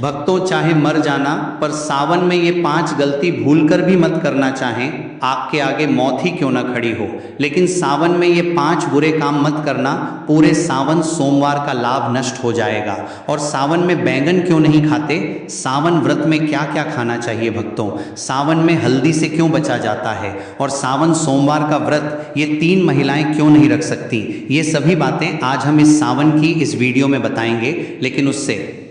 भक्तों, चाहे मर जाना, पर सावन में ये 5 गलती भूलकर भी मत करना। चाहें आपके आगे मौत ही क्यों ना खड़ी हो, लेकिन सावन में ये 5 बुरे काम मत करना। पूरे सावन सोमवार का लाभ नष्ट हो जाएगा। और सावन में बैंगन क्यों नहीं खाते? सावन व्रत में क्या क्या खाना चाहिए भक्तों? सावन में हल्दी से क्यों बचा जाता है? और सावन सोमवार का व्रत ये 3 महिलाएं क्यों नहीं रख सकती? ये सभी बातें आज हम इस सावन की इस वीडियो में बताएंगे। लेकिन उससे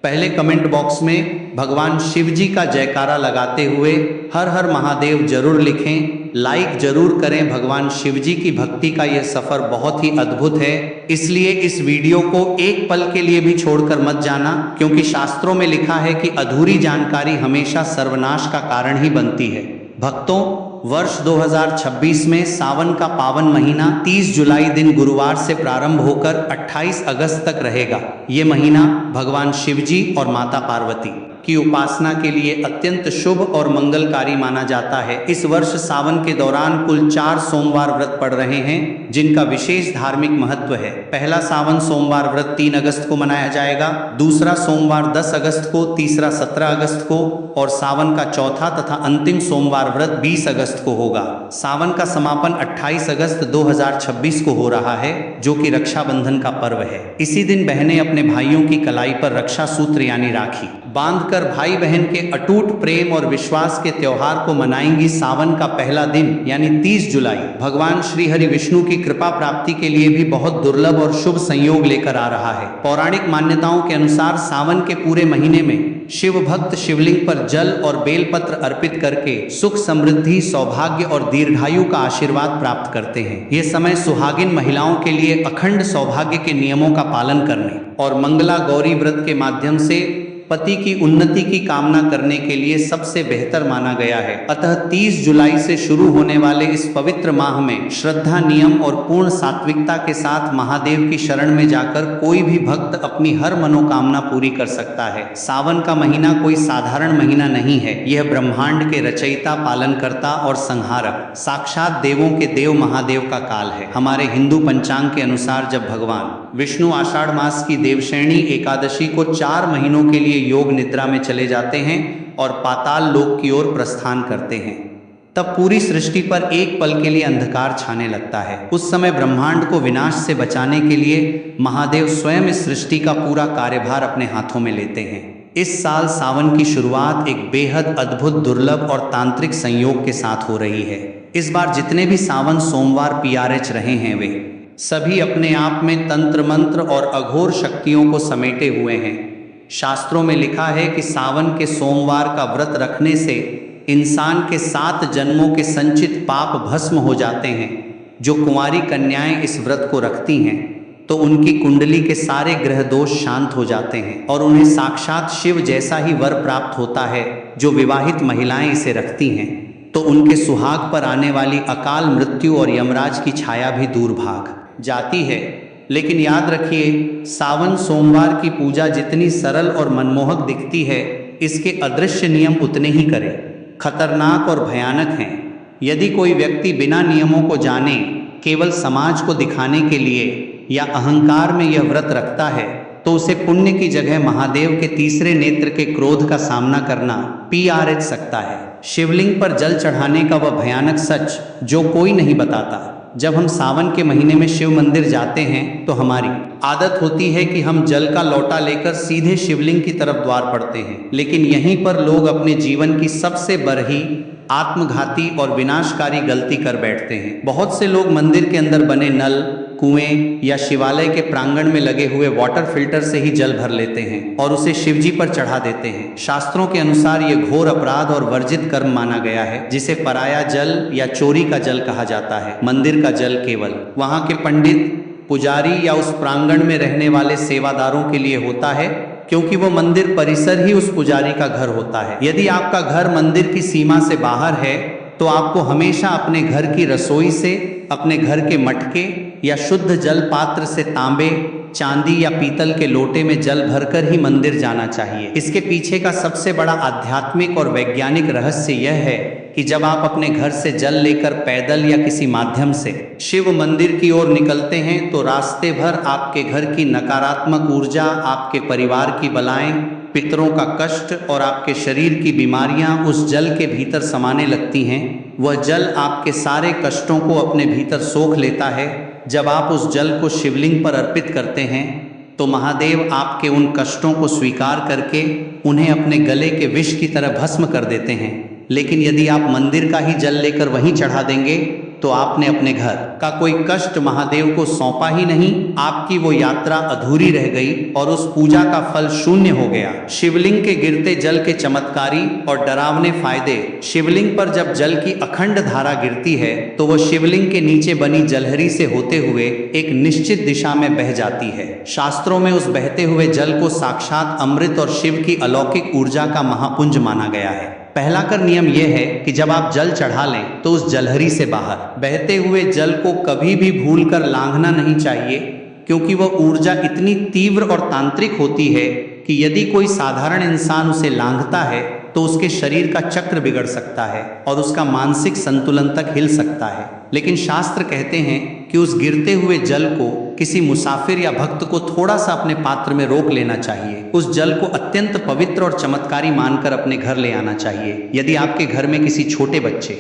पहले कमेंट बॉक्स में भगवान शिव जी का जयकारा लगाते हुए हर हर महादेव जरूर लिखें, लाइक जरूर करें। भगवान शिव जी की भक्ति का यह सफर बहुत ही अद्भुत है, इसलिए इस वीडियो को एक पल के लिए भी छोड़कर मत जाना, क्योंकि शास्त्रों में लिखा है कि अधूरी जानकारी हमेशा सर्वनाश का कारण ही बनती है। भक्तों, वर्ष 2026 में सावन का पावन महीना 30 जुलाई दिन गुरुवार से प्रारंभ होकर 28 अगस्त तक रहेगा। ये महीना भगवान शिवजी और माता पार्वती की उपासना के लिए अत्यंत शुभ और मंगलकारी माना जाता है। इस वर्ष सावन के दौरान कुल 4 सोमवार व्रत पड़ रहे हैं, जिनका विशेष धार्मिक महत्व है। पहला सावन सोमवार व्रत 3 अगस्त को मनाया जाएगा, दूसरा सोमवार 10 अगस्त को, तीसरा 17 अगस्त को और सावन का चौथा तथा अंतिम सोमवार व्रत 20 अगस्त को होगा। सावन का समापन 28 अगस्त 2026 को हो रहा है, जो कि रक्षाबंधन का पर्व है। इसी दिन बहनें अपने भाइयों की कलाई पर रक्षा सूत्र यानी राखी बांधकर भाई बहन के अटूट प्रेम और विश्वास के त्योहार को मनाएंगी। सावन का पहला दिन यानी 30 जुलाई भगवान श्री हरि विष्णु की कृपा प्राप्ति के लिए भी बहुत दुर्लभ और शुभ संयोग लेकर आ रहा है। पौराणिक मान्यताओं के अनुसार सावन के पूरे महीने में शिव भक्त शिवलिंग पर जल और बेलपत्र अर्पित करके सुख समृद्धि, सौभाग्य और दीर्घायु का आशीर्वाद प्राप्त करते हैं। ये समय सुहागिन महिलाओं के लिए अखंड सौभाग्य के नियमों का पालन करने और मंगला गौरी व्रत के माध्यम से पति की उन्नति की कामना करने के लिए सबसे बेहतर माना गया है। अतः 30 जुलाई से शुरू होने वाले इस पवित्र माह में श्रद्धा, नियम और पूर्ण सात्विकता के साथ महादेव की शरण में जाकर कोई भी भक्त अपनी हर मनोकामना पूरी कर सकता है। सावन का महीना कोई साधारण महीना नहीं है। यह ब्रह्मांड के रचयिता, पालनकर्ता और संहारक, साक्षात देवों के देव महादेव का काल है। हमारे हिंदू पंचांग के अनुसार जब भगवान विष्णु आषाढ़ मास की देवशयनी एकादशी को 4 महीनों के लिए योग निद्रा में चले जाते हैं और पाताल लोक की ओर प्रस्थान करते हैं, तब पूरी सृष्टि पर एक पल के लिए अंधकार छाने लगता है। उस समय ब्रह्मांड को विनाश से बचाने के लिए महादेव स्वयं इस सृष्टि का पूरा कार्यभार अपने हाथों में लेते हैं। इस साल सावन की शुरुआत एक बेहद अद्भुत, दुर्लभ और तांत्रिक संयोग के साथ हो रही है। इस बार जितने भी सावन सोमवार PRH रहे हैं, वे सभी अपने आप में तंत्र मंत्र और अघोर शक्तियों को समेटे हुए हैं। शास्त्रों में लिखा है कि सावन के सोमवार का व्रत रखने से इंसान के 7 जन्मों के संचित पाप भस्म हो जाते हैं। जो कुंवारी कन्याएं इस व्रत को रखती हैं, तो उनकी कुंडली के सारे ग्रह दोष शांत हो जाते हैं और उन्हें साक्षात शिव जैसा ही वर प्राप्त होता है। जो विवाहित महिलाएं इसे रखती हैं, तो उनके सुहाग पर आने वाली अकाल मृत्यु और यमराज की छाया भी दूर भाग जाती है। लेकिन याद रखिए, सावन सोमवार की पूजा जितनी सरल और मनमोहक दिखती है, इसके अदृश्य नियम उतने ही कड़े, खतरनाक और भयानक हैं। यदि कोई व्यक्ति बिना नियमों को जाने, केवल समाज को दिखाने के लिए या अहंकार में यह व्रत रखता है, तो उसे पुण्य की जगह महादेव के तीसरे नेत्र के क्रोध का सामना करना PRH सकता है। शिवलिंग पर जल चढ़ाने का वह भयानक सच जो कोई नहीं बताता। जब हम सावन के महीने में शिव मंदिर जाते हैं, तो हमारी आदत होती है कि हम जल का लोटा लेकर सीधे शिवलिंग की तरफ द्वार पड़ते हैं। लेकिन यहीं पर लोग अपने जीवन की सबसे बरही, आत्मघाती और विनाशकारी गलती कर बैठते हैं। बहुत से लोग मंदिर के अंदर बने नल, कुएं या शिवालय के प्रांगण में लगे हुए वाटर फिल्टर से ही जल भर लेते हैं और उसे शिवजी पर चढ़ा देते हैं। शास्त्रों के अनुसार यह घोर अपराध और वर्जित कर्म माना गया है, जिसे पराया जल या चोरी का जल कहा जाता है। मंदिर का जल केवल वहां के पंडित, पुजारी या उस प्रांगण में रहने वाले सेवादारों के लिए होता है, क्योंकि वो मंदिर परिसर ही उस पुजारी का घर होता है। यदि आपका घर मंदिर की सीमा से बाहर है, तो आपको हमेशा अपने घर की रसोई से, अपने घर के मटके या शुद्ध जल पात्र से तांबे, चांदी या पीतल के लोटे में जल भरकर ही मंदिर जाना चाहिए। इसके पीछे का सबसे बड़ा आध्यात्मिक और वैज्ञानिक रहस्य यह है कि जब आप अपने घर से जल लेकर पैदल या किसी माध्यम से शिव मंदिर की ओर निकलते हैं, तो रास्ते भर आपके घर की नकारात्मक ऊर्जा, आपके परिवार की बलाएं, पितरों का कष्ट और आपके शरीर की बीमारियां उस जल के भीतर समाने लगती हैं। वह जल आपके सारे कष्टों को अपने भीतर सोख लेता है। जब आप उस जल को शिवलिंग पर अर्पित करते हैं तो महादेव आपके उन कष्टों को स्वीकार करके उन्हें अपने गले के विष की तरह भस्म कर देते हैं। लेकिन यदि आप मंदिर का ही जल लेकर वहीं चढ़ा देंगे तो आपने अपने घर का कोई कष्ट महादेव को सौंपा ही नहीं, आपकी वो यात्रा अधूरी रह गई और उस पूजा का फल शून्य हो गया। शिवलिंग के गिरते जल के चमत्कारी और डरावने फायदे। शिवलिंग पर जब जल की अखंड धारा गिरती है तो वह शिवलिंग के नीचे बनी जलहरी से होते हुए एक निश्चित दिशा में बह जाती है। शास्त्रों में उस बहते हुए जल को साक्षात अमृत और शिव की अलौकिक ऊर्जा का महापुंज माना गया है। पहला कर नियम यह है कि जब आप जल चढ़ा लें तो उस जलहरी से बाहर बहते हुए जल को कभी भी भूलकर लांघना नहीं चाहिए, क्योंकि वह ऊर्जा इतनी तीव्र और तांत्रिक होती है कि यदि कोई साधारण इंसान उसे लांघता है तो उसके शरीर का चक्र बिगड़ सकता है और उसका मानसिक संतुलन तक हिल सकता है। लेकिन शास्त्र कहते हैं कि उस गिरते हुए जल को किसी मुसाफिर या भक्त को थोड़ा सा अपने पात्र में रोक लेना चाहिए। उस जल को अत्यंत पवित्र और चमत्कारी मानकर अपने घर ले आना चाहिए। यदि आपके घर में किसी छोटे बच्चे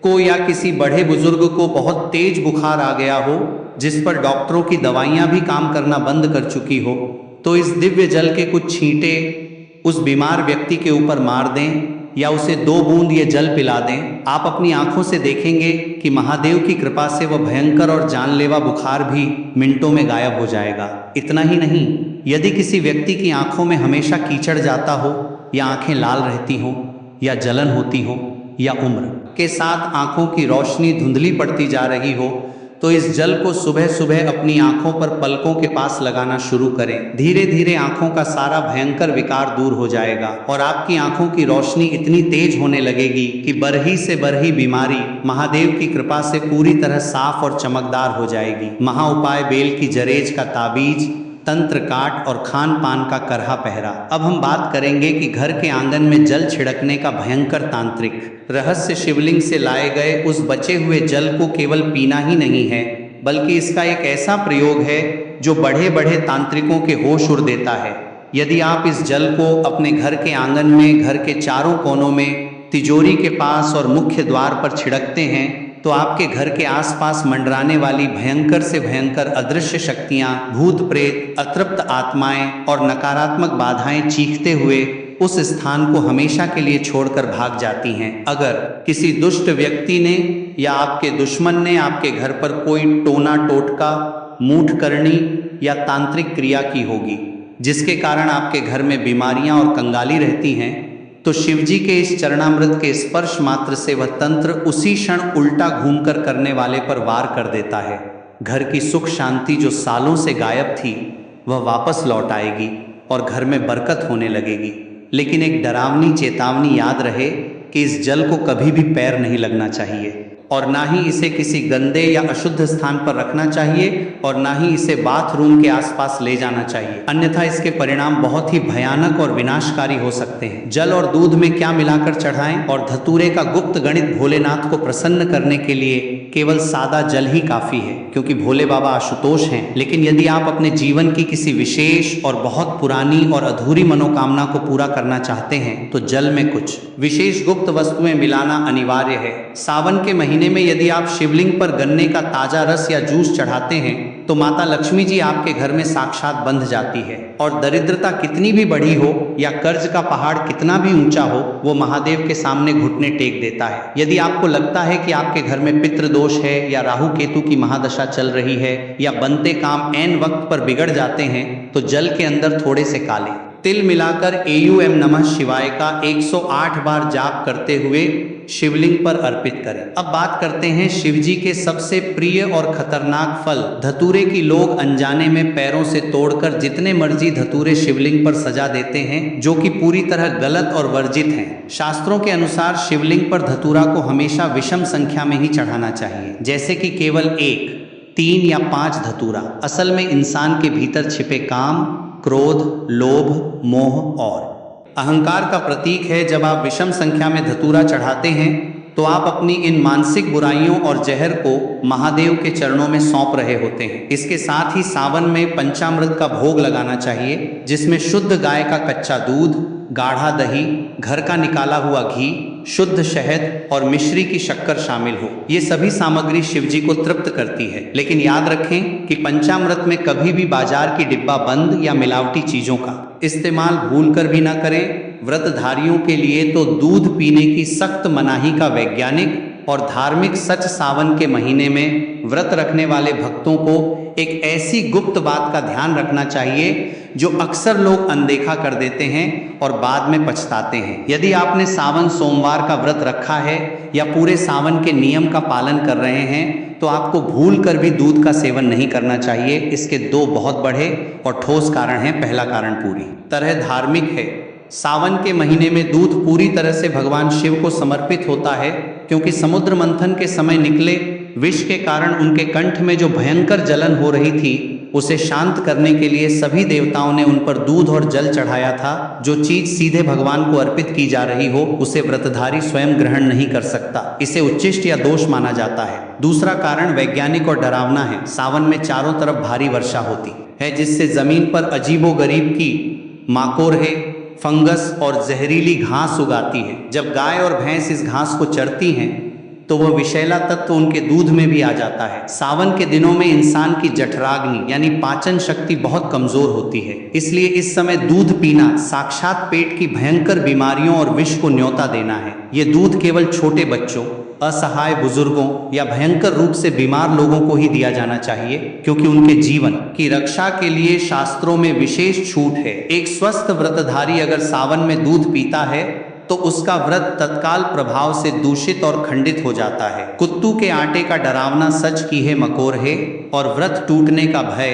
को या किसी बड़े बुजुर्ग को बहुत तेज बुखार आ गया हो, जिस पर डॉक्टरों की दवाइयां भी काम करना बंद कर चुकी हो, तो इस दिव्य जल के कुछ छींटे उस बीमार व्यक्ति के ऊपर मार दें या उसे 2 बूंद ये जल पिला दें। आप अपनी आंखों से देखेंगे कि महादेव की कृपा से वह भयंकर और जानलेवा बुखार भी मिनटों में गायब हो जाएगा। इतना ही नहीं, यदि किसी व्यक्ति की आंखों में हमेशा कीचड़ जाता हो या आंखें लाल रहती हो या जलन होती हो या उम्र के साथ आंखों की रोशनी धुंधली पड़ती जा रही हो, तो इस जल को सुबह सुबह अपनी आंखों पर पलकों के पास लगाना शुरू करें। धीरे धीरे आंखों का सारा भयंकर विकार दूर हो जाएगा और आपकी आंखों की रोशनी इतनी तेज होने लगेगी कि बरही से बरही बीमारी महादेव की कृपा से पूरी तरह साफ और चमकदार हो जाएगी। महा उपाय बेल की जरेज का ताबीज, तंत्र काट और खान पान का करहा पहरा। अब हम बात करेंगे कि घर के आंगन में जल छिड़कने का भयंकर तांत्रिक रहस्य। शिवलिंग से लाए गए उस बचे हुए जल को केवल पीना ही नहीं है, बल्कि इसका एक ऐसा प्रयोग है जो बड़े बड़े तांत्रिकों के होश उड़ देता है। यदि आप इस जल को अपने घर के आंगन में, घर के चारों कोनों में, तिजोरी के पास और मुख्य द्वार पर छिड़कते हैं तो आपके घर के आसपास मंडराने वाली भयंकर से भयंकर अदृश्य शक्तियां, भूत प्रेत, अतृप्त आत्माएं और नकारात्मक बाधाएं चीखते हुए उस स्थान को हमेशा के लिए छोड़कर भाग जाती हैं। अगर किसी दुष्ट व्यक्ति ने या आपके दुश्मन ने आपके घर पर कोई टोना टोटका, मूठ करनी या तांत्रिक क्रिया की होगी जिसके कारण आपके घर में बीमारियां और कंगाली रहती हैं, तो शिवजी के इस चरणामृत के स्पर्श मात्र से वह तंत्र उसी क्षण उल्टा घूमकर करने वाले पर वार कर देता है। घर की सुख शांति जो सालों से गायब थी वह वापस लौट आएगी और घर में बरकत होने लगेगी। लेकिन एक डरावनी चेतावनी याद रहे कि इस जल को कभी भी पैर नहीं लगना चाहिए और ना ही इसे किसी गंदे या अशुद्ध स्थान पर रखना चाहिए और ना ही इसे बाथरूम के आसपास ले जाना चाहिए, अन्यथा इसके परिणाम बहुत ही भयानक और विनाशकारी हो सकते हैं। जल और दूध में क्या मिलाकर चढ़ाएं और धतूरे का गुप्त गणित भोलेनाथ को प्रसन्न करने के लिए केवल सादा जल ही काफी है, क्योंकि भोले बाबा आशुतोष हैं। लेकिन यदि आप अपने जीवन की किसी विशेष और बहुत पुरानी और अधूरी मनोकामना को पूरा करना चाहते हैं तो जल में कुछ विशेष गुप्त वस्तुएं मिलाना अनिवार्य है। सावन के महीने में यदि आप शिवलिंग पर गन्ने का ताजा रस या जूस चढ़ाते हैं तो माता लक्ष्मी जी आपके घर में साक्षात बंध जाती है और दरिद्रता कितनी भी बड़ी हो या कर्ज का पहाड़ कितना भी ऊंचा हो, वो महादेव के सामने घुटने टेक देता है। यदि आपको लगता है कि आपके घर में पितृदोष है या राहु केतु की महादशा चल रही है या बनते काम ऐन वक्त पर बिगड़ जाते हैं, तो जल के अंदर थोड़े से काले तिल मिलाकर एयूएम नमः शिवाय का 108 बार जाप करते हुए शिवलिंग पर अर्पित करें। अब बात करते हैं शिवजी के सबसे प्रिय और खतरनाक फल धतूरे की। लोग अनजाने में पैरों से तोड़कर जितने मर्जी धतूरे शिवलिंग पर सजा देते हैं, जो कि पूरी तरह गलत और वर्जित हैं। शास्त्रों के अनुसार शिवलिंग पर धतूरा को हमेशा विषम संख्या में ही चढ़ाना चाहिए, जैसे कि केवल 1, 3 या 5 धतूरा। असल में इंसान के भीतर छिपे काम, क्रोध, लोभ, मोह और अहंकार का प्रतीक है। जब आप विषम संख्या में धतूरा चढ़ाते हैं तो आप अपनी इन मानसिक बुराइयों और जहर को महादेव के चरणों में सौंप रहे होते हैं। इसके साथ ही सावन में पंचामृत का भोग लगाना चाहिए, जिसमें शुद्ध गाय का कच्चा दूध, गाढ़ा दही, घर का निकाला हुआ घी, शुद्ध शहद और मिश्री की शक्कर शामिल हो। ये सभी सामग्री शिवजी को तृप्त करती है। लेकिन याद रखें कि पंचामृत में कभी भी बाजार की डिब्बा बंद या मिलावटी चीजों का इस्तेमाल भूलकर भी ना करें। व्रतधारियों के लिए तो दूध पीने की सख्त मनाही का वैज्ञानिक और धार्मिक सच सावन के महीने में व्रत रखने वाले भक्तों को एक ऐसी गुप्त बात का ध्यान रखना चाहिए जो अक्सर लोग अनदेखा कर देते हैं और बाद में पछताते हैं। यदि आपने सावन सोमवार का व्रत रखा है या पूरे सावन के नियम का पालन कर रहे हैं, तो आपको भूल कर भी दूध का सेवन नहीं करना चाहिए। इसके दो बहुत बड़े और ठोस कारण हैं। पहला कारण पूरी तरह धार्मिक है। सावन के महीने में दूध पूरी तरह से भगवान शिव को समर्पित होता है, क्योंकि समुद्र मंथन के समय निकले विष के कारण उनके कंठ में जो भयंकर जलन हो रही थी, उसे शांत करने के लिए सभी देवताओं ने उन पर दूध और जल चढ़ाया था। जो चीज सीधे भगवान को अर्पित की जा रही हो, उसे व्रतधारी स्वयं ग्रहण नहीं कर सकता। इसे उच्चिष्ट या दोष माना जाता है। दूसरा कारण वैज्ञानिक और डरावना है। सावन में चारों तरफ भारी वर्षा होती है, जिससे जमीन पर अजीबोगरीब की माकोरहे, फंगस और जहरीली घास उगाती है। जब गाय और भैंस इस घास को चरती हैं, तो वह विषैला तत्व उनके दूध में भी आ जाता है। सावन के दिनों में इंसान की जठराग्नि यानी पाचन शक्ति बहुत कमजोर होती है, इसलिए इस समय दूध पीना साक्षात पेट की भयंकर बीमारियों और विष को न्योता देना है। ये दूध केवल छोटे बच्चों, असहाय बुजुर्गों या भयंकर रूप से बीमार लोगों को ही दिया जाना चाहिए, क्योंकि उनके जीवन की रक्षा के लिए शास्त्रों में विशेष छूट है। एक स्वस्थ व्रतधारी अगर सावन में दूध पीता है, तो उसका व्रत तत्काल प्रभाव से दूषित और खंडित हो जाता है। कुत्तू के आटे का डरावना सच की है मकोरहे और व्रत टूटने का भय।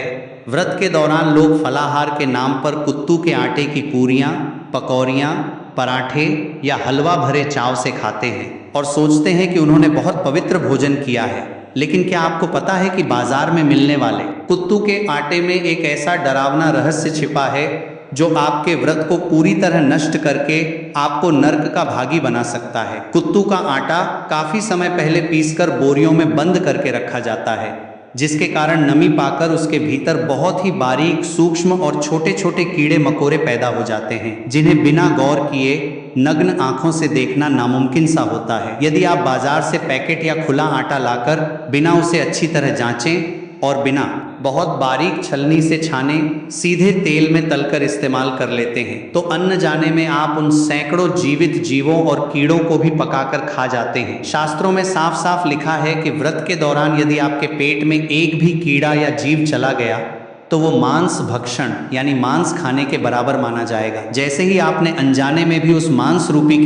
व्रत के दौरान लोग फलाहार के नाम पर कुत्तू के आटे की पूरियां, पकौड़ियां, पराठे या हलवा भरे चाव से खाते हैं और सोचते हैं कि उन्होंने बहुत पवित्र भोजन किया है। लेकिन क्या आपको पता है कि बाजार में मिलने वाले कुत्तू के आटे में एक ऐसा डरावना रहस्य छिपा है जो आपके व्रत को पूरी तरह नष्ट करके आपको नर्क का भागी बना सकता है। कुत्तू का आटा काफी समय पहले पीसकर बोरियों में बंद करके रखा जाता है, जिसके कारण नमी पाकर उसके भीतर बहुत ही बारीक, सूक्ष्म और छोटे छोटे कीड़े मकोड़े पैदा हो जाते हैं, जिन्हें बिना गौर किए नग्न आंखों से देखना नामुमकिन सा होता है। यदि आप बाजार से पैकेट या खुला आटा लाकर बिना उसे अच्छी तरह जांचें और बिना बहुत बारीक छलनी से छाने सीधे तेल में तलकर इस्तेमाल कर लेते हैं, तो अन्न जाने में आप उन सैकड़ों जीवित जीवों और कीड़ों को भी पकाकर खा जाते हैं। शास्त्रों में साफ साफ लिखा है कि व्रत के दौरान यदि आपके पेट में एक भी कीड़ा या जीव चला गया, तो वो मांस भक्षण यानी मांस खाने के बराबर माना जाएगा। जैसे ही आपने अनजाने में भी उस मांस रूपी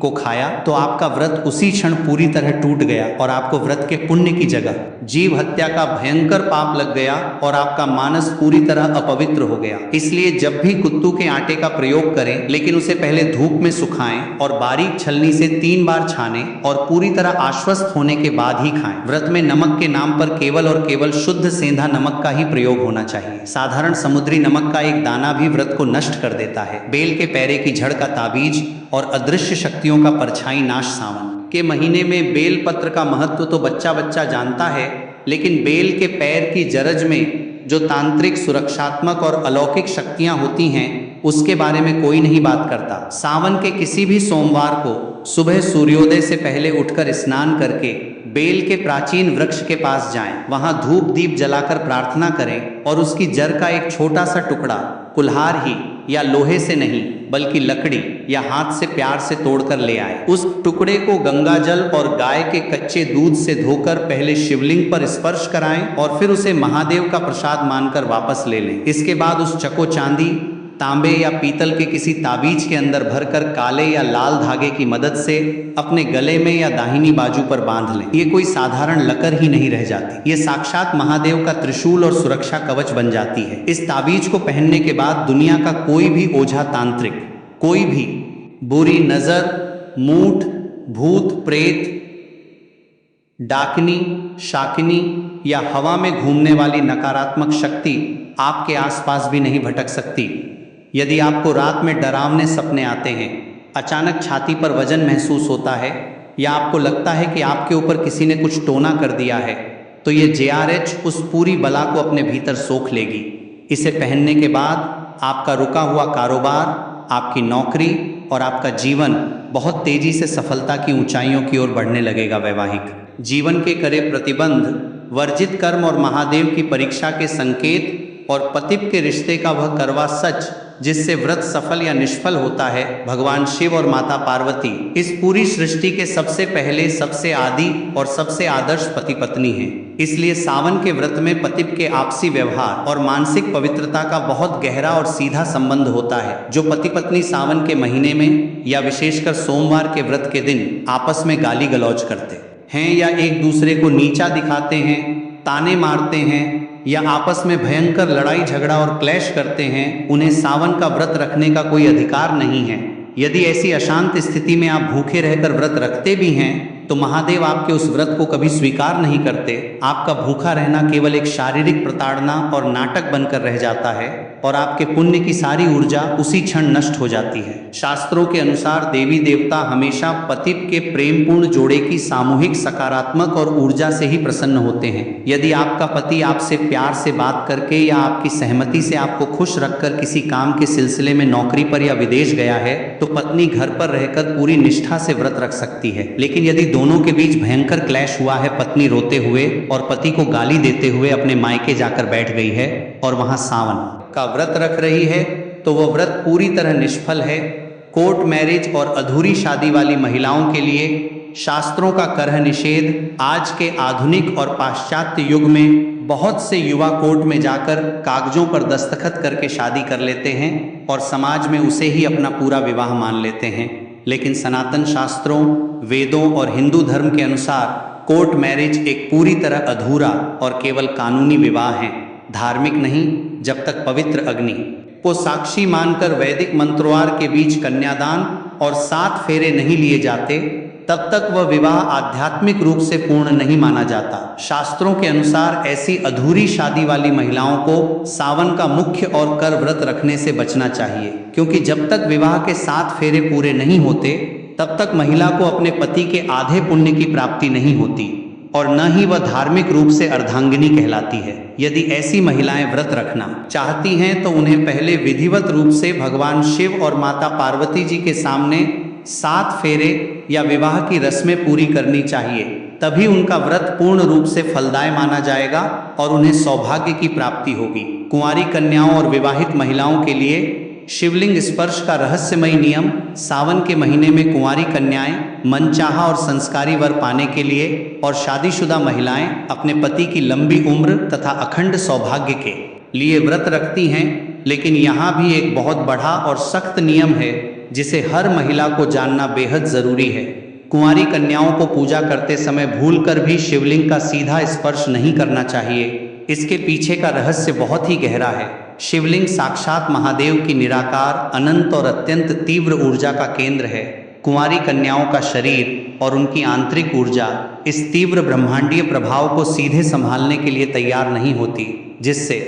को खाया, तो आपका व्रत उसी क्षण पूरी तरह टूट गया और आपको व्रत के पुण्य की जगह जीव हत्या का भयंकर पाप लग गया और आपका मानस पूरी तरह अपवित्र हो गया। इसलिए जब भी कुत्तू के आटे का प्रयोग करें, लेकिन उसे पहले धूप में सुखाएं और बारीक छलनी से 3 बार छानें और पूरी तरह आश्वस्त होने के बाद ही खाएं। व्रत में नमक के नाम पर केवल और केवल शुद्ध सेंधा नमक का ही प्रयोग होना चाहिए। साधारण समुद्री नमक का एक दाना भी व्रत को नष्ट कर देता है। बेल के पैरे की झड़ का ताबीज और अदृश्य शक्तियों का परछाई नाश। सावन के महीने में बेल पत्र का महत्व तो बच्चा बच्चा जानता है, लेकिन बेल के पैर की जरज में जो तांत्रिक, सुरक्षात्मक और अलौकिक शक्तियां होती हैं, उसके बारे में कोई नहीं बात करता। सावन के किसी भी सोमवार को सुबह सूर्योदय से पहले उठकर स्नान करके बेल के प्राचीन वृक्ष के पास जाएं, वहां धूप दीप जलाकर प्रार्थना करें और उसकी जड़ का एक छोटा सा टुकड़ा कुल्हार ही या लोहे से नहीं बल्कि लकड़ी या हाथ से प्यार से तोड़कर ले आए। उस टुकड़े को गंगा जल और गाय के कच्चे दूध से धोकर पहले शिवलिंग पर स्पर्श कराएं और फिर उसे महादेव का प्रसाद मानकर वापस ले लें। इसके बाद उस चको चांदी, तांबे या पीतल के किसी ताबीज के अंदर भरकर काले या लाल धागे की मदद से अपने गले में या दाहिनी बाजू पर बांध लें। ये कोई साधारण लकर ही नहीं रह जाती, ये साक्षात महादेव का त्रिशूल और सुरक्षा कवच बन जाती है। इस ताबीज को पहनने के बाद दुनिया का कोई भी ओझा तांत्रिक, कोई भी बुरी नजर, मूठ, भूत प्रेत, डाकनी, शाकिनी या हवा में घूमने वाली नकारात्मक शक्ति आपके आसपास भी नहीं भटक सकती। यदि आपको रात में डरावने सपने आते हैं, अचानक छाती पर वजन महसूस होता है या आपको लगता है कि आपके ऊपर किसी ने कुछ टोना कर दिया है, तो ये JRH उस पूरी बला को अपने भीतर सोख लेगी। इसे पहनने के बाद आपका रुका हुआ कारोबार, आपकी नौकरी और आपका जीवन बहुत तेजी से सफलता की ऊंचाइयों की ओर बढ़ने लगेगा। वैवाहिक जीवन के करे प्रतिबंध, वर्जित कर्म और महादेव की परीक्षा के संकेत और पतिप के रिश्ते का वह करवा सच जिससे व्रत सफल या निष्फल होता है, भगवान शिव और माता पार्वती इस पूरी सृष्टि के सबसे पहले, सबसे आदि और सबसे आदर्श पति पत्नी हैं। इसलिए सावन के व्रत में पतिप के आपसी व्यवहार और मानसिक पवित्रता का बहुत गहरा और सीधा संबंध होता है। जो पति पत्नी सावन के महीने में या विशेषकर सोमवार के व्रत के दिन आपस में गाली गलौज करते हैं या एक दूसरे को नीचा दिखाते हैं, ताने मारते हैं या आपस में भयंकर लड़ाई झगड़ा और क्लैश करते हैं, उन्हें सावन का व्रत रखने का कोई अधिकार नहीं है। यदि ऐसी अशांत स्थिति में आप भूखे रहकर व्रत रखते भी हैं तो महादेव आपके उस व्रत को कभी स्वीकार नहीं करते। आपका भूखा रहना केवल एक शारीरिक प्रताड़ना और नाटक बनकर रह जाता है और आपके पुण्य की सारी ऊर्जा उसी क्षण नष्ट हो जाती है। शास्त्रों के अनुसार देवी देवता हमेशा पतिप के प्रेमपूर्ण जोड़े की सामूहिक सकारात्मक और ऊर्जा से ही प्रसन्न होते हैं। यदि आपका पति आपसे प्यार से बात करके या आपकी सहमति से आपको खुश रखकर किसी काम के सिलसिले में नौकरी पर या विदेश गया है तो पत्नी घर पर रहकर पूरी निष्ठा से व्रत रख सकती है। लेकिन यदि दोनों के बीच भयंकर क्लैश हुआ है, पत्नी रोते हुए और पति को गाली देते हुए अपने मायके जाकर बैठ गई है और वहां सावन का व्रत रख रही है, तो वह व्रत पूरी तरह निष्फल है। कोर्ट मैरिज और अधूरी शादी वाली महिलाओं के लिए शास्त्रों का करह निषेध। आज के आधुनिक और पाश्चात्य युग में बहुत से युवा कोर्ट में जाकर कागजों पर दस्तखत करके शादी कर लेते हैं और समाज में उसे ही अपना पूरा विवाह मान लेते हैं। लेकिन सनातन शास्त्रों, वेदों और हिंदू धर्म के अनुसार कोर्ट मैरिज एक पूरी तरह अधूरा और केवल कानूनी विवाह है, धार्मिक नहीं। जब तक पवित्र अग्नि को साक्षी मानकर वैदिक मंत्रोच्चार के बीच कन्यादान और 7 फेरे नहीं लिए जाते, तब तक वह विवाह आध्यात्मिक रूप से पूर्ण नहीं माना जाता। शास्त्रों के अनुसार ऐसी अधूरी शादी वाली महिलाओं को सावन का मुख्य और कर व्रत रखने से बचना चाहिए, क्योंकि जब तक विवाह के 7 फेरे पूरे नहीं होते तब तक महिला को अपने पति के आधे पुण्य की प्राप्ति नहीं होती और न ही वह धार्मिक रूप से अर्धांगिनी कहलाती है। यदि ऐसी महिलाएं व्रत रखना चाहती हैं तो उन्हें पहले विधिवत रूप से भगवान शिव और माता पार्वती जी के सामने 7 फेरे या विवाह की रस्में पूरी करनी चाहिए। तभी उनका व्रत पूर्ण रूप से फलदायी माना जाएगा और उन्हें सौभाग्य की प्राप्ति होगी। कुंवारी कन्याओं और विवाहित महिलाओं के लिए शिवलिंग स्पर्श का रहस्यमयी नियम। सावन के महीने में कुंवारी कन्याएं मनचाहा और संस्कारी वर पाने के लिए और शादीशुदा महिलाएं अपने पति की लंबी उम्र तथा अखंड सौभाग्य के लिए व्रत रखती हैं। लेकिन यहाँ भी एक बहुत बड़ा और सख्त नियम है जिसे हर महिला को जानना बेहद जरूरी है। कुंवारी कन्याओं को पूजा करते समय भूलकर भी शिवलिंग का सीधा स्पर्श नहीं करना चाहिए। इसके पीछे का रहस्य बहुत ही गहरा है। शिवलिंग साक्षात महादेव की निराकार, अनंत और अत्यंत तीव्र ऊर्जा का केंद्र है। कुंवारी कन्याओं का शरीर और उनकी आंतरिक ऊर्जा इस तीव्र ब्रह्मांडीय प्रभाव को सीधे संभालने के लिए तैयार नहीं होती, जिससे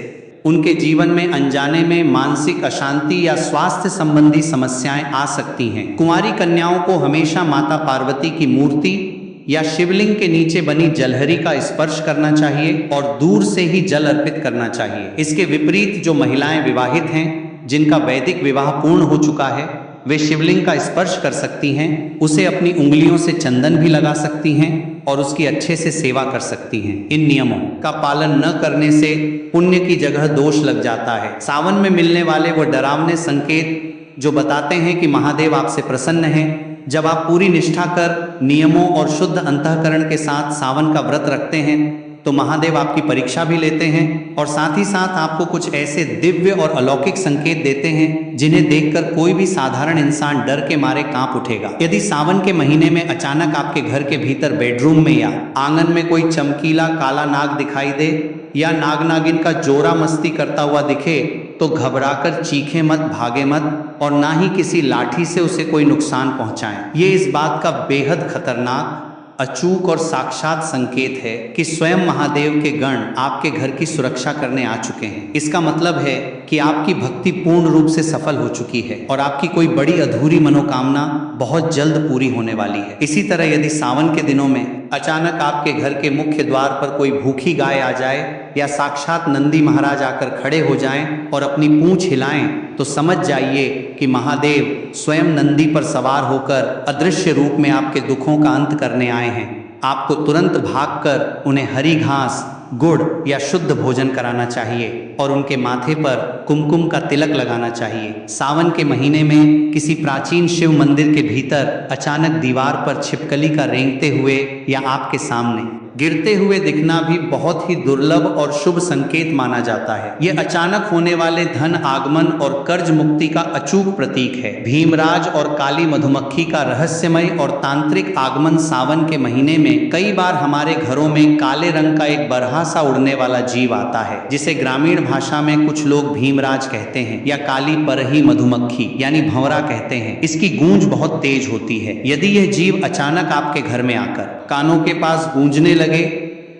उनके जीवन में अनजाने में मानसिक अशांति या स्वास्थ्य संबंधी समस्याएं आ सकती हैं। कुंवारी कन्याओं को हमेशा माता पार्वती की मूर्ति या शिवलिंग के नीचे बनी जलहरी का स्पर्श करना चाहिए और दूर से ही जल अर्पित करना चाहिए। इसके विपरीत जो महिलाएं विवाहित हैं, जिनका वैदिक विवाह पूर्ण हो चुका है, वे शिवलिंग का स्पर्श कर सकती हैं, उसे अपनी उंगलियों से चंदन भी लगा सकती हैं और उसकी अच्छे से सेवा कर सकती हैं। इन नियमों का पालन न करने से पुण्य की जगह दोष लग जाता है। सावन में मिलने वाले वो डरावने संकेत जो बताते हैं कि महादेव आपसे प्रसन्न हैं। जब आप पूरी निष्ठा कर, नियमों और शुद्ध अंतःकरण के साथ सावन का व्रत रखते हैं तो महादेव आपकी परीक्षा भी लेते हैं और साथ ही साथ आपको कुछ ऐसे दिव्य और अलौकिक संकेत देते हैं जिन्हें देखकर कोई भी साधारण इंसान डर के मारे कांप उठेगा। यदि सावन के महीने में अचानक आपके घर के भीतर बेडरूम में या आंगन में कोई चमकीला काला नाग दिखाई दे या नाग नागिन का जोरा मस्ती करता हुआ दिखे तो घबराकर चीखें मत, भागे मत और ना ही किसी लाठी से उसे कोई नुकसान पहुंचाएं। ये इस बात का बेहद खतरनाक अचूक और साक्षात संकेत है कि स्वयं महादेव के गण आपके घर की सुरक्षा करने आ चुके हैं। इसका मतलब है कि आपकी भक्ति पूर्ण रूप से सफल हो चुकी है और आपकी कोई बड़ी अधूरी मनोकामना बहुत जल्द पूरी होने वाली है। इसी तरह यदि सावन के दिनों में अचानक आपके घर के मुख्य द्वार पर कोई भूखी गाय आ जाए या साक्षात नंदी महाराज आकर खड़े हो जाएं और अपनी पूंछ हिलाएं, तो समझ जाइए कि महादेव स्वयं नंदी पर सवार होकर अदृश्य रूप में आपके दुखों का अंत करने आए हैं। आपको तुरंत भागकर उन्हें हरी घास, गुड़ या शुद्ध भोजन कराना चाहिए और उनके माथे पर कुमकुम का तिलक लगाना चाहिए। सावन के महीने में किसी प्राचीन शिव मंदिर के भीतर अचानक दीवार पर छिपकली का रेंगते हुए या आपके सामने गिरते हुए दिखना भी बहुत ही दुर्लभ और शुभ संकेत माना जाता है। यह अचानक होने वाले धन आगमन और कर्ज मुक्ति का अचूक प्रतीक है। भीमराज और काली मधुमक्खी का रहस्यमय और तांत्रिक आगमन सावन के महीने में कई बार हमारे घरों में काले रंग का एक बरहा सा उड़ने वाला जीव आता है, जिसे ग्रामीण भाषा में कुछ लोग भीमराज कहते हैं या काली परही मधुमक्खी यानी भंवरा कहते हैं। इसकी गूंज बहुत तेज होती है। यदि यह जीव अचानक आपके घर में आकर कानों के पास गूंजने लगे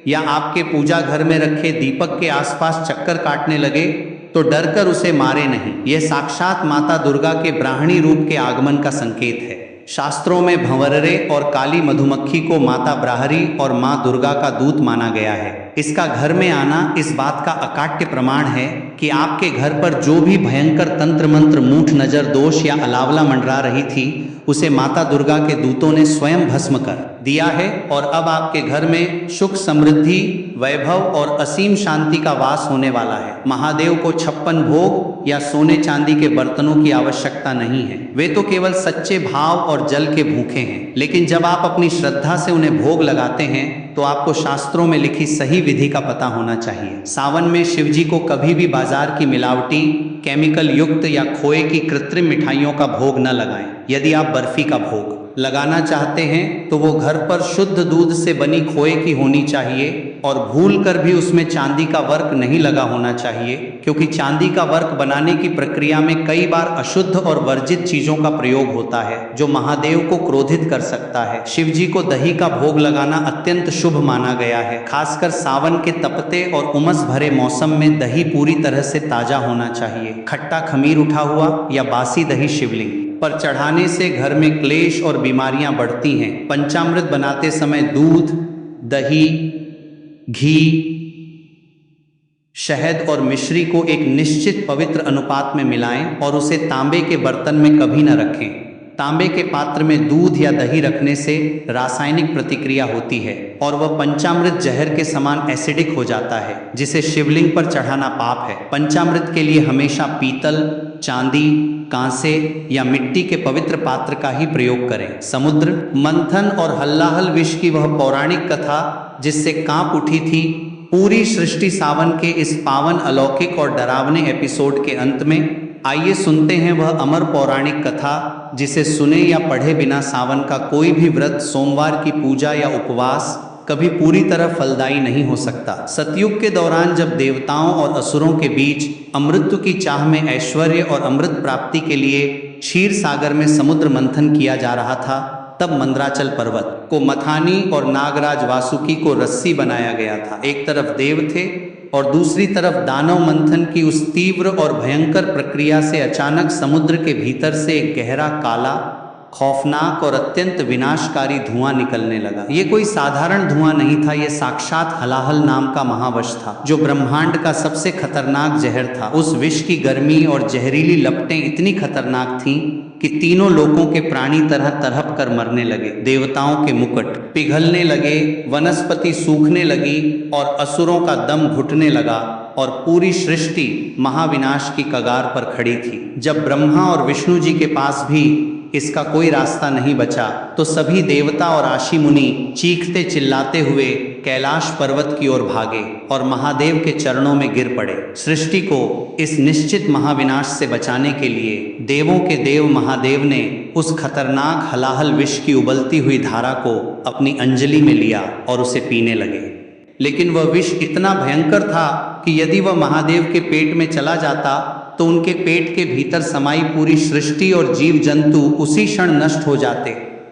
या आपके पूजा घर में रखे दीपक के आसपास चक्कर काटने लगे, तो डरकर उसे मारे नहीं। यह साक्षात माता दुर्गा के ब्राह्मणी रूप के आगमन का संकेत है। शास्त्रों में भंवरे और काली मधुमक्खी को माता ब्राह्मणी और मां दुर्गा का दूत माना गया है। इसका घर में आना इस बात का अकाट्य प्रमाण है कि आपके घर पर जो भी भयंकर तंत्र मंत्र, मूठ नजर, दोष या अलावला मंडरा रही थी, उसे माता दुर्गा के दूतों ने स्वयं भस्म कर दिया है और अब आपके घर में सुख, समृद्धि, वैभव और असीम शांति का वास होने वाला है। महादेव को 56 भोग या सोने चांदी के बर्तनों की आवश्यकता नहीं है। वे तो केवल सच्चे भाव और जल के भूखे हैं। लेकिन जब आप अपनी श्रद्धा से उन्हें भोग लगाते हैं तो आपको शास्त्रों में लिखी सही विधि का पता होना चाहिए। सावन में शिव जी को कभी भी बाजार की मिलावटी, केमिकल युक्त या खोए की कृत्रिम मिठाइयों का भोग न लगाएं। यदि आप बर्फी का भोग लगाना चाहते हैं तो वो घर पर शुद्ध दूध से बनी खोए की होनी चाहिए और भूल कर भी उसमें चांदी का वर्क नहीं लगा होना चाहिए, क्योंकि चांदी का वर्क बनाने की प्रक्रिया में कई बार अशुद्ध और वर्जित चीजों का प्रयोग होता है जो महादेव को क्रोधित कर सकता है। शिव जी को दही का भोग लगाना अत्यंत शुभ माना गया है। खासकर सावन के तपते और उमस भरे मौसम में दही पूरी तरह से ताजा होना चाहिए। खट्टा खमीर उठा हुआ या बासी दही शिवलिंग पर चढ़ाने से घर में क्लेश और बीमारियां बढ़ती हैं। पंचामृत बनाते समय दूध, दही, घी, शहद और मिश्री को एक निश्चित पवित्र अनुपात में मिलाएं और उसे तांबे के बर्तन में कभी न रखें। तांबे के पात्र में दूध या दही रखने से रासायनिक प्रतिक्रिया होती है और वह पंचामृत जहर के समान एसिडिक हो जाता है, जिसे शिवलिंग पर चढ़ाना पाप है। पंचामृत के लिए हमेशा पीतल, चांदी, कांसे या मिट्टी के पवित्र पात्र का ही प्रयोग करें। समुद्र मंथन और हल्लाहल विष की वह पौराणिक कथा जिससे कांप उठी थी पूरी सृष्टि, सावन के इस पावन, अलौकिक और डरावने एपिसोड के अंत में आइए सुनते हैं वह अमर पौराणिक कथा जिसे सुने या पढ़े बिना सावन का कोई भी व्रत, सोमवार की पूजा या उपवास कभी पूरी तरह फलदायी नहीं हो सकता। सतयुग के दौरान जब देवताओं और असुरों के बीच अमृत की चाह में ऐश्वर्य और अमृत प्राप्ति के लिए क्षीर सागर में समुद्र मंथन किया जा रहा था, तब मंदराचल पर्वत को मथानी और नागराज वासुकी को रस्सी बनाया गया था। एक तरफ देव थे और दूसरी तरफ दानव। मंथन की उस तीव्र और भयंकर प्रक्रिया से अचानक समुद्र के भीतर से एक गहरा, काला, खौफनाक और अत्यंत विनाशकारी धुआं निकलने लगा। ये कोई साधारण धुआं नहीं था, ये साक्षात हलाहल नाम का महाविष था, जो ब्रह्मांड का सबसे खतरनाक जहर था। उस विष की गर्मी और जहरीली लपटें इतनी खतरनाक थीं कि तीनों लोकों के प्राणी तरह तरह कर मरने लगे। देवताओं के मुकुट पिघलने लगे, वनस्पति सूखने लगी और असुरों का दम घुटने लगा और पूरी सृष्टि महाविनाश की कगार पर खड़ी थी। जब ब्रह्मा और विष्णु जी के पास भी इसका कोई रास्ता नहीं बचा तो सभी देवता और आशी मुनि चीखते चिल्लाते हुए कैलाश पर्वत की ओर भागे और महादेव के चरणों में गिर पड़े। सृष्टि को इस निश्चित महाविनाश से बचाने के लिए देवों के देव महादेव ने उस खतरनाक हलाहल विष की उबलती हुई धारा को अपनी अंजलि में लिया और उसे पीने लगे। लेकिन वह विष इतना भयंकर था कि यदि वह महादेव के पेट में चला जाता तो उनके पेट के भीतर समाई पूरी सृष्टि और जीव जंतु उसी क्षण नष्ट हो जाते।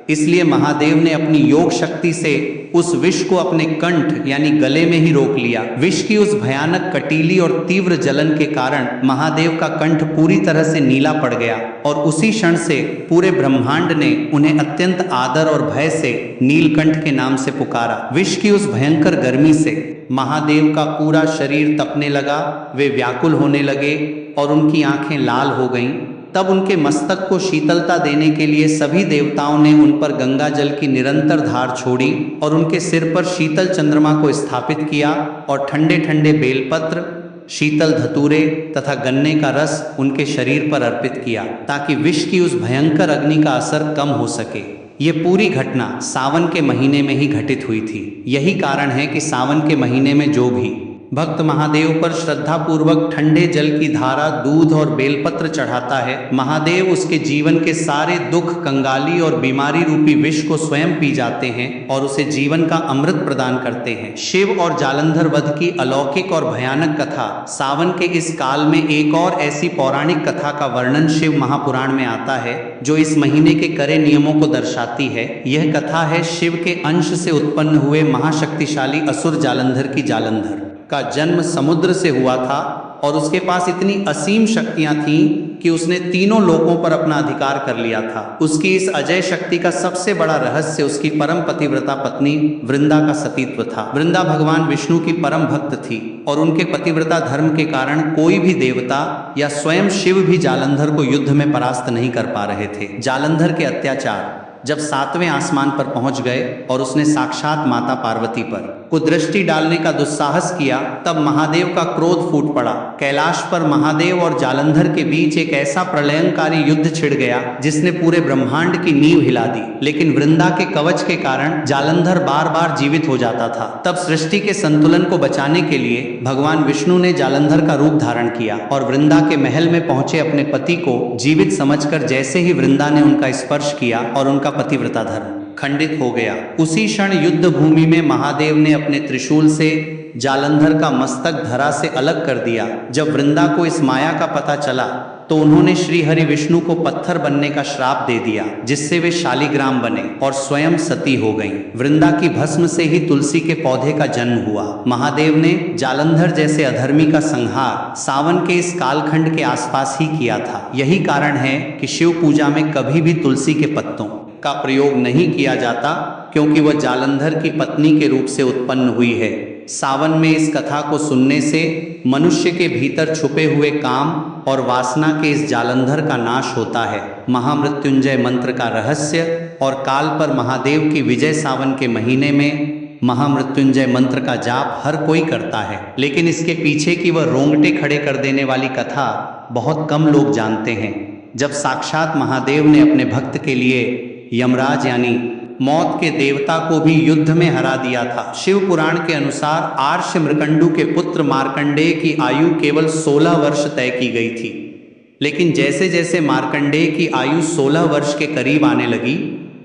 इसलिए महादेव ने अपनी योग शक्ति से उस विष को अपने कंठ यानी गले में ही रोक लिया। विष की उस भयानक कटीली और तीव्र जलन के कारण महादेव का कंठ पूरी तरह से नीला पड़ गया और उसी क्षण से पूरे ब्रह्मांड ने उन्हें अत्यंत आदर और भय से नीलकंठ के नाम से पुकारा। विष की उस भयंकर गर्मी से महादेव का पूरा शरीर तपने लगा, वे व्याकुल होने लगे और उनकी आंखें लाल हो गईं। तब उनके मस्तक को शीतलता देने के लिए सभी देवताओं ने उन पर गंगा जल की निरंतर धार छोड़ी और उनके सिर पर शीतल चंद्रमा को स्थापित किया और ठंडे ठंडे बेलपत्र, शीतल धतूरे तथा गन्ने का रस उनके शरीर पर अर्पित किया ताकि विष की उस भयंकर अग्नि का असर कम हो सके। ये पूरी घटना सावन के महीने में ही घटित हुई थी। यही कारण है कि सावन के महीने में जो भी भक्त महादेव पर श्रद्धा पूर्वक ठंडे जल की धारा, दूध और बेलपत्र चढ़ाता है, महादेव उसके जीवन के सारे दुख, कंगाली और बीमारी रूपी विष को स्वयं पी जाते हैं और उसे जीवन का अमृत प्रदान करते हैं। शिव और जालंधर वध की अलौकिक और भयानक कथा। सावन के इस काल में एक और ऐसी पौराणिक कथा का वर्णन शिव महापुराण में आता है जो इस महीने के कड़े नियमों को दर्शाती है। यह कथा है शिव के अंश से उत्पन्न हुए महाशक्तिशाली असुर जालंधर की। जालंधर का जन्म समुद्र से हुआ था और उसके पास इतनी असीम शक्तियां थीं कि उसने तीनों लोकों पर अपना अधिकार कर लिया था। उसकी इस अजय शक्ति का सबसे बड़ा रहस्य उसकी परम पतिव्रता पत्नी वृंदा का सतीत्व था। वृंदा भगवान विष्णु की परम भक्त थी और उनके पतिव्रता धर्म के कारण कोई भी देवता या स्वयं शिव भी जालंधर को युद्ध में परास्त नहीं कर पा रहे थे। जालंधर के अत्याचार जब 7वें आसमान पर पहुंच गए और उसने साक्षात माता पार्वती पर कुदृष्टि डालने का दुस्साहस किया, तब महादेव का क्रोध फूट पड़ा। कैलाश पर महादेव और जालंधर के बीच एक ऐसा प्रलयंकारी युद्ध छिड़ गया जिसने पूरे ब्रह्मांड की नींव हिला दी। लेकिन वृंदा के कवच के कारण जालंधर बार बार जीवित हो जाता था। तब सृष्टि के संतुलन को बचाने के लिए भगवान विष्णु ने जालंधर का रूप धारण किया और वृंदा के महल में पहुंचे अपने पति को जीवित समझकर जैसे ही वृंदा ने उनका स्पर्श किया और उनका पतिव्रता धर्म खंडित हो गया, उसी क्षण युद्ध भूमि में महादेव ने अपने त्रिशूल से जालंधर का मस्तक धरा से अलग कर दिया। जब वृंदा को इस माया का पता चला तो उन्होंने श्री हरि विष्णु को पत्थर बनने का श्राप दे दिया, जिससे वे शालिग्राम बने और स्वयं सती हो गईं। वृंदा की भस्म से ही तुलसी के पौधे का जन्म हुआ। महादेव ने जालंधर जैसे अधर्मी का संहार सावन के इस कालखंड के आसपास ही किया था। यही कारण है कि शिव पूजा में कभी भी तुलसी के पत्तों का प्रयोग नहीं किया जाता, क्योंकि वह जालंधर की पत्नी के रूप से उत्पन्न हुई है। सावन में इस कथा को सुनने से मनुष्य के भीतर छुपे हुए काम और वासना के इस जालंधर का नाश होता है। महामृत्युंजय मंत्र का रहस्य और काल पर महादेव की विजय। सावन के महीने में महामृत्युंजय मंत्र का जाप हर कोई करता है, लेकिन इसके पीछे की वह रोंगटे खड़े कर देने वाली कथा बहुत कम लोग जानते हैं। जब साक्षात महादेव ने अपने भक्त के लिए यमराज यानी मौत के देवता को भी युद्ध में हरा दिया था। शिव पुराण के अनुसार आर्ष मृकंडू के पुत्र मार्कंडेय की आयु केवल 16 वर्ष तय की गई थी, लेकिन जैसे जैसे मार्कंडेय की आयु 16 वर्ष के करीब आने लगी,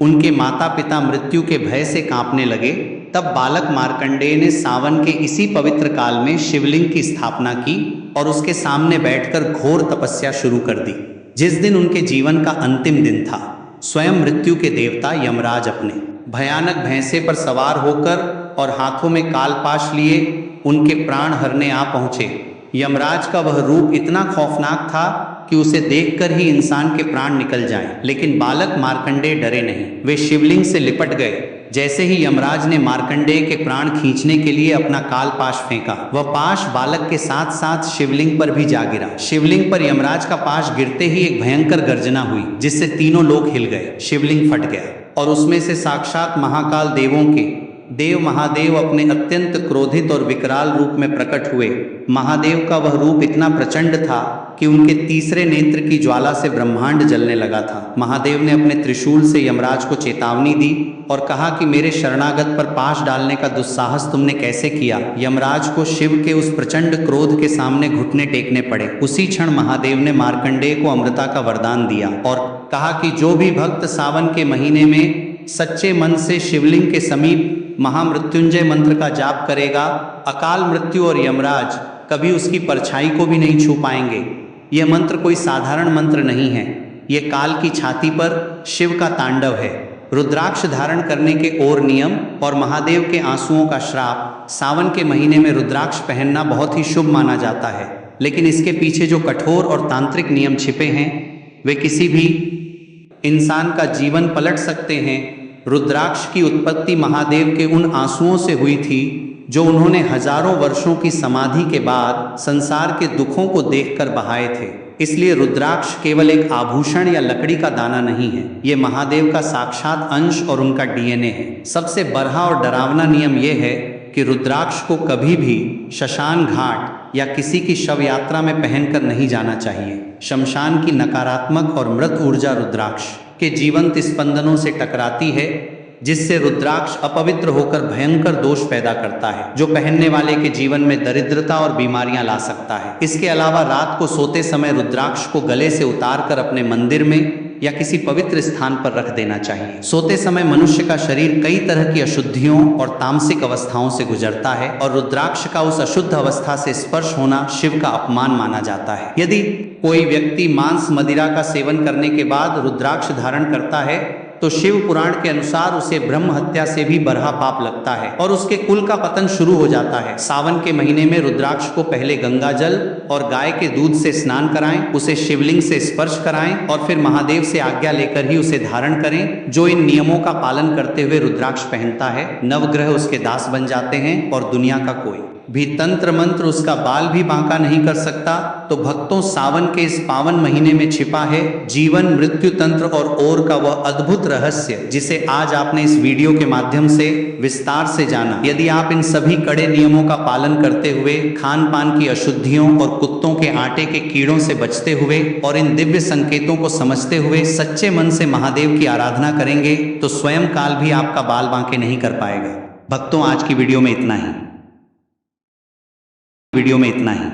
उनके माता पिता मृत्यु के भय से कांपने लगे। तब बालक मार्कंडेय ने सावन के इसी पवित्र काल में शिवलिंग की स्थापना की और उसके सामने बैठकर घोर तपस्या शुरू कर दी। जिस दिन उनके जीवन का अंतिम दिन था, स्वयं मृत्यु के देवता यमराज अपने भयानक भैंसे पर सवार होकर और हाथों में कालपाश लिए उनके प्राण हरने आ पहुंचे। यमराज का वह रूप इतना खौफनाक था कि उसे देखकर ही इंसान के प्राण निकल जाएं, लेकिन बालक मार्कंडेय डरे नहीं। वे शिवलिंग से लिपट गए। जैसे ही यमराज ने मार्कंडेय के प्राण खींचने के लिए अपना कालपाश फेंका, वह पाश बालक के साथ साथ शिवलिंग पर भी जा गिरा। शिवलिंग पर यमराज का पाश गिरते ही एक भयंकर गर्जना हुई, जिससे तीनों लोग हिल गए। शिवलिंग फट गया और उसमें से साक्षात महाकाल देवों के देव महादेव अपने अत्यंत क्रोधित और विकराल रूप में प्रकट हुए। महादेव का वह रूप इतना प्रचंड था कि उनके तीसरे नेत्र की ज्वाला से ब्रह्मांड जलने लगा था। महादेव ने अपने त्रिशूल से यमराज को चेतावनी दी और कहा कि मेरे शरणागत पर पाश डालने का दुस्साहस तुमने कैसे किया। यमराज को शिव के उस प्रचंड क्रोध के सामने घुटने टेकने पड़े। उसी क्षण महादेव ने मार्कंडेय को अमृता का वरदान दिया और कहा कि जो भी भक्त सावन के महीने में सच्चे मन से शिवलिंग के समीप महामृत्युंजय मंत्र का जाप करेगा, अकाल मृत्यु और यमराज कभी उसकी परछाई को भी नहीं छू पाएंगे। यह मंत्र कोई साधारण मंत्र नहीं है, यह काल की छाती पर शिव का तांडव है। रुद्राक्ष धारण करने के और नियम और महादेव के आंसुओं का श्राप। सावन के महीने में रुद्राक्ष पहनना बहुत ही शुभ माना जाता है, लेकिन इसके पीछे जो कठोर और तांत्रिक नियम छिपे हैं वे किसी भी इंसान का जीवन पलट सकते हैं। रुद्राक्ष की उत्पत्ति महादेव के उन आंसुओं से हुई थी जो उन्होंने हजारों वर्षों की समाधि के बाद संसार के दुखों को देखकर बहाए थे। इसलिए रुद्राक्ष केवल एक आभूषण या लकड़ी का दाना नहीं है, ये महादेव का साक्षात अंश और उनका डीएनए है। सबसे बड़ा और डरावना नियम यह है कि रुद्राक्ष को कभी भी शमशान घाट या किसी की शव यात्रा में पहनकर नहीं जाना चाहिए। शमशान की नकारात्मक और मृत ऊर्जा रुद्राक्ष के जीवंत स्पंदनों से टकराती है, जिससे रुद्राक्ष अपवित्र होकर भयंकर दोष पैदा करता है जो पहनने वाले के जीवन में दरिद्रता और बीमारियां ला सकता है। इसके अलावा रात को सोते समय रुद्राक्ष को गले से उतारकर अपने मंदिर में या किसी पवित्र स्थान पर रख देना चाहिए। सोते समय मनुष्य का शरीर कई तरह की अशुद्धियों और तामसिक अवस्थाओं से गुजरता है और रुद्राक्ष का उस अशुद्ध अवस्था से स्पर्श होना शिव का अपमान माना जाता है। यदि कोई व्यक्ति मांस मदिरा का सेवन करने के बाद रुद्राक्ष धारण करता है तो शिव पुराण के अनुसार उसे ब्रह्म हत्या से भी बड़ा पाप लगता है और उसके कुल का पतन शुरू हो जाता है। सावन के महीने में रुद्राक्ष को पहले गंगा जल और गाय के दूध से स्नान कराएं, उसे शिवलिंग से स्पर्श कराएं और फिर महादेव से आज्ञा लेकर ही उसे धारण करें। जो इन नियमों का पालन करते हुए रुद्राक्ष पहनता है, नवग्रह उसके दास बन जाते हैं और दुनिया का कोई भी तंत्र मंत्र उसका बाल भी बांका नहीं कर सकता। तो भक्तों, सावन के इस पावन महीने में छिपा है जीवन मृत्यु तंत्र और का वह अद्भुत रहस्य जिसे आज आपने इस वीडियो के माध्यम से विस्तार से जाना। यदि आप इन सभी कड़े नियमों का पालन करते हुए, खान पान की अशुद्धियों और कुत्तों के आटे के कीड़ों से बचते हुए और इन दिव्य संकेतों को समझते हुए सच्चे मन से महादेव की आराधना करेंगे तो स्वयं काल भी आपका बाल बांके नहीं कर पाएगा। भक्तों, आज की वीडियो में इतना ही। वीडियो में इतना ही।